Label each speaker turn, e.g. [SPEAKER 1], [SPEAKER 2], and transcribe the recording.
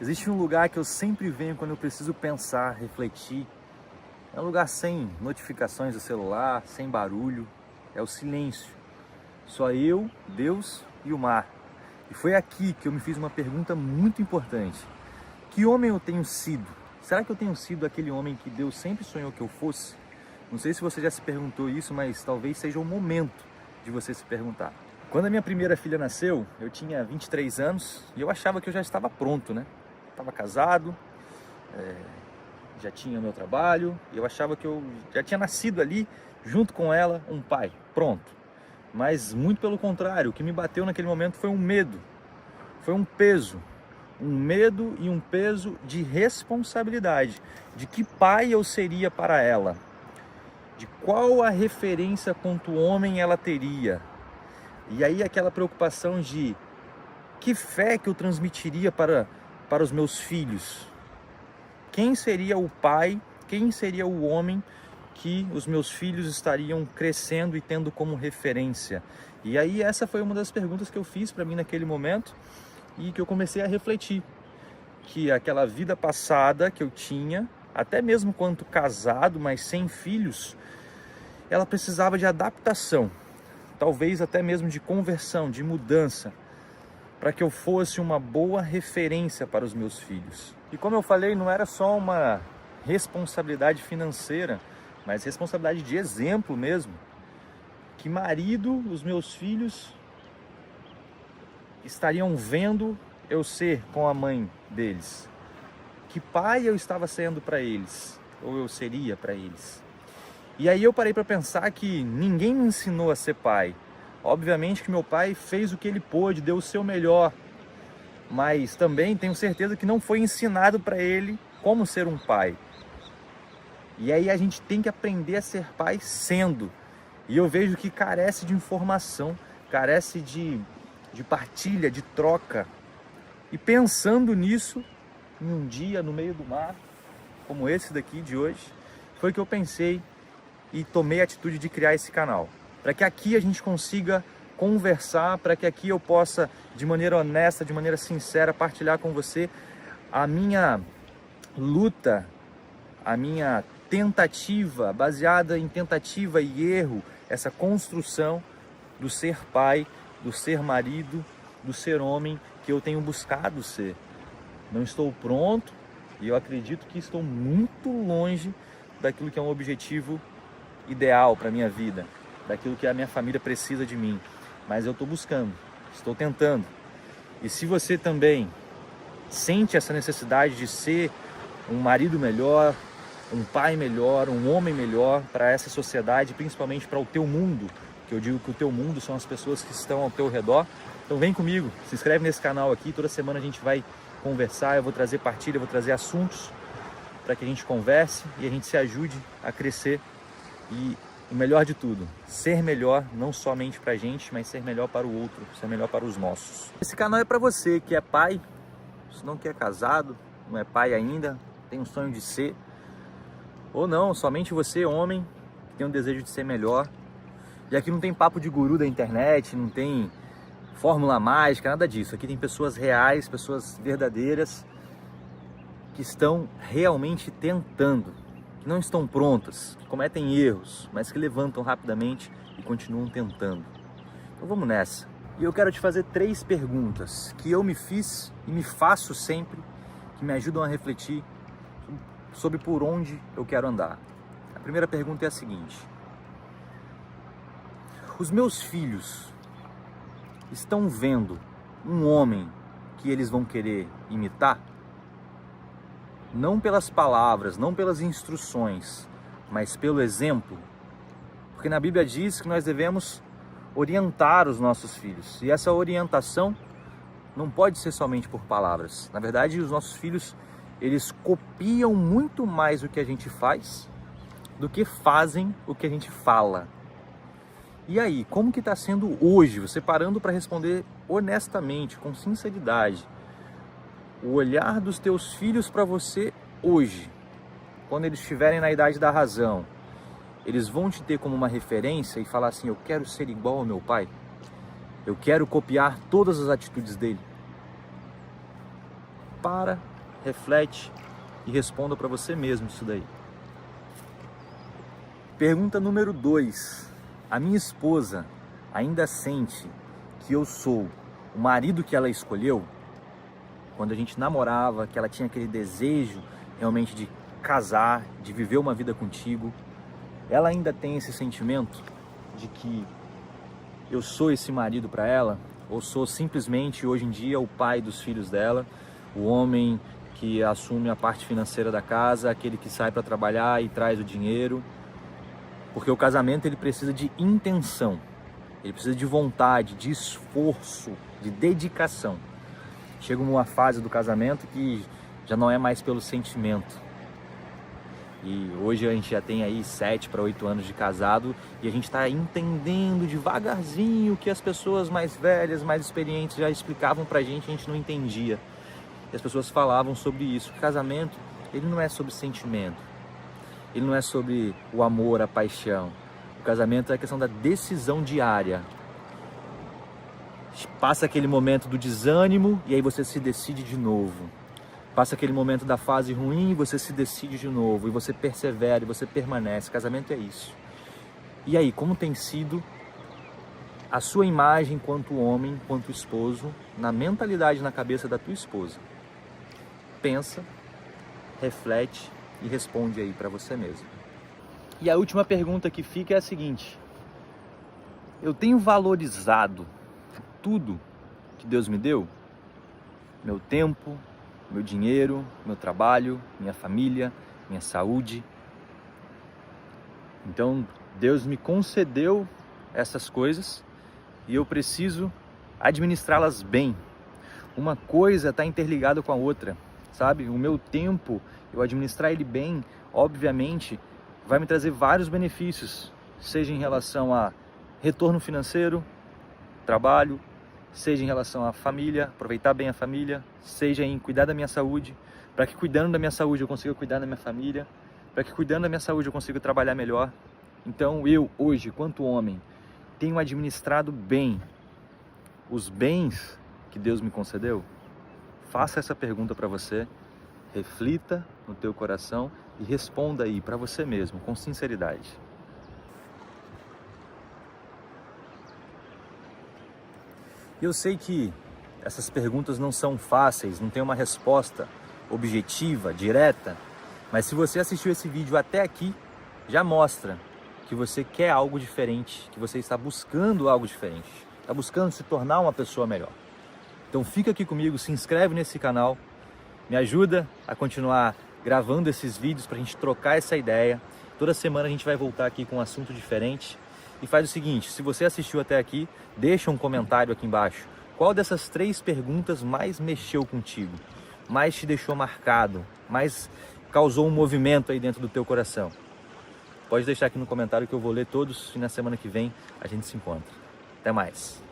[SPEAKER 1] Existe um lugar que eu sempre venho quando eu preciso pensar, refletir. É um lugar sem notificações do celular, sem barulho. É o silêncio. Só eu, Deus e o mar. E foi aqui que eu me fiz uma pergunta muito importante. Que homem eu tenho sido? Será que eu tenho sido aquele homem que Deus sempre sonhou que eu fosse? Não sei se você já se perguntou isso, mas talvez seja o momento de você se perguntar. Quando a minha primeira filha nasceu, eu tinha 23 anos e eu achava que eu já estava pronto, né? Estava casado, já tinha meu trabalho, e eu achava que eu já tinha nascido ali, junto com ela, um pai, pronto. Mas muito pelo contrário, o que me bateu naquele momento foi um medo, foi um peso. Um medo e um peso de responsabilidade, de que pai eu seria para ela, de qual a referência quanto homem ela teria. E aí aquela preocupação de que fé que eu transmitiria para os meus filhos. Quem seria o pai, quem seria o homem que os meus filhos estariam crescendo e tendo como referência? E aí essa foi uma das perguntas que eu fiz para mim naquele momento e que eu comecei a refletir. Que aquela vida passada que eu tinha, até mesmo quanto casado, mas sem filhos, ela precisava de adaptação, talvez até mesmo de conversão, de mudança, para que eu fosse uma boa referência para os meus filhos. E como eu falei, não era só uma responsabilidade financeira, mas responsabilidade de exemplo mesmo. Que marido os meus filhos estariam vendo eu ser com a mãe deles? Que pai eu estava sendo para eles, ou eu seria para eles? E aí eu parei para pensar que ninguém me ensinou a ser pai. Obviamente que meu pai fez o que ele pôde, deu o seu melhor, mas também tenho certeza que não foi ensinado para ele como ser um pai. E aí a gente tem que aprender a ser pai sendo. E eu vejo que carece de informação, carece de partilha, de troca. E pensando nisso, em um dia no meio do mar, como esse daqui de hoje, foi que eu pensei e tomei a atitude de criar esse canal. Para que aqui a gente consiga conversar, para que aqui eu possa, de maneira honesta, de maneira sincera, partilhar com você a minha luta, a minha tentativa, baseada em tentativa e erro, essa construção do ser pai, do ser marido, do ser homem que eu tenho buscado ser. Não estou pronto e eu acredito que estou muito longe daquilo que é um objetivo ideal para a minha vida, daquilo que a minha família precisa de mim. Mas eu estou buscando, estou tentando. E se você também sente essa necessidade de ser um marido melhor, um pai melhor, um homem melhor para essa sociedade, principalmente para o teu mundo, que eu digo que o teu mundo são as pessoas que estão ao teu redor, então vem comigo, se inscreve nesse canal aqui, toda semana a gente vai conversar, eu vou trazer partilha, eu vou trazer assuntos para que a gente converse e a gente se ajude a crescer e o melhor de tudo, ser melhor não somente para a gente, mas ser melhor para o outro, ser melhor para os nossos. Esse canal é para você que é pai, se não que é casado, não é pai ainda, tem um sonho de ser, ou não, somente você, homem, que tem um desejo de ser melhor. E aqui não tem papo de guru da internet, não tem fórmula mágica, nada disso. Aqui tem pessoas reais, pessoas verdadeiras, que estão realmente tentando, que não estão prontas, que cometem erros, mas que levantam rapidamente e continuam tentando. Então vamos nessa. E eu quero te fazer 3 perguntas que eu me fiz e me faço sempre, que me ajudam a refletir sobre por onde eu quero andar. A primeira pergunta é a seguinte: os meus filhos estão vendo um homem que eles vão querer imitar? Não pelas palavras, não pelas instruções, mas pelo exemplo. Porque na Bíblia diz que nós devemos orientar os nossos filhos. E essa orientação não pode ser somente por palavras. Na verdade, os nossos filhos, eles copiam muito mais o que a gente faz do que fazem o que a gente fala. E aí, como que está sendo hoje, você parando para responder honestamente, com sinceridade, o olhar dos teus filhos para você hoje, quando eles estiverem na idade da razão, eles vão te ter como uma referência e falar assim: eu quero ser igual ao meu pai, eu quero copiar todas as atitudes dele? Para reflete e responda para você mesmo isso daí. Pergunta número 2. A minha esposa ainda sente que eu sou o marido que ela escolheu? Quando a gente namorava, que ela tinha aquele desejo realmente de casar, de viver uma vida contigo, ela ainda tem esse sentimento de que eu sou esse marido para ela? Ou sou simplesmente, hoje em dia, o pai dos filhos dela, o homem que assume a parte financeira da casa, aquele que sai para trabalhar e traz o dinheiro? Porque o casamento ele precisa de intenção, ele precisa de vontade, de esforço, de dedicação. Chega uma fase do casamento que já não é mais pelo sentimento. E hoje a gente já tem aí 7 para 8 anos de casado e a gente está entendendo devagarzinho o que as pessoas mais velhas, mais experientes já explicavam pra gente, a gente não entendia. E as pessoas falavam sobre isso. O casamento, ele não é sobre sentimento, ele não é sobre o amor, a paixão. O casamento é a questão da decisão diária. Passa aquele momento do desânimo e aí você se decide de novo. Passa aquele momento da fase ruim e você se decide de novo. E você persevera e você permanece. Casamento é isso. E aí, como tem sido a sua imagem quanto homem, quanto esposo, na mentalidade, na cabeça da tua esposa? Pensa, reflete e responde aí para você mesmo. E a última pergunta que fica é a seguinte: eu tenho valorizado tudo que Deus me deu? Meu tempo, meu dinheiro, meu trabalho, minha família, minha saúde. Então Deus me concedeu essas coisas e eu preciso administrá-las bem. Uma coisa está interligada com a outra, sabe? O meu tempo, eu administrar ele bem, obviamente, vai me trazer vários benefícios, seja em relação a retorno financeiro, trabalho, seja em relação à família, aproveitar bem a família, seja em cuidar da minha saúde, para que cuidando da minha saúde eu consiga cuidar da minha família, para que cuidando da minha saúde eu consiga trabalhar melhor. Então eu, hoje, quanto homem, tenho administrado bem os bens que Deus me concedeu? Faça essa pergunta para você, reflita no teu coração e responda aí para você mesmo, com sinceridade. Eu sei que essas perguntas não são fáceis, não tem uma resposta objetiva, direta, mas se você assistiu esse vídeo até aqui, já mostra que você quer algo diferente, que você está buscando algo diferente, está buscando se tornar uma pessoa melhor. Então fica aqui comigo, se inscreve nesse canal, me ajuda a continuar gravando esses vídeos para a gente trocar essa ideia. Toda semana a gente vai voltar aqui com um assunto diferente. E faz o seguinte, se você assistiu até aqui, deixa um comentário aqui embaixo. Qual dessas 3 perguntas mais mexeu contigo? Mais te deixou marcado? Mais causou um movimento aí dentro do teu coração? Pode deixar aqui no comentário que eu vou ler todos e na semana que vem a gente se encontra. Até mais!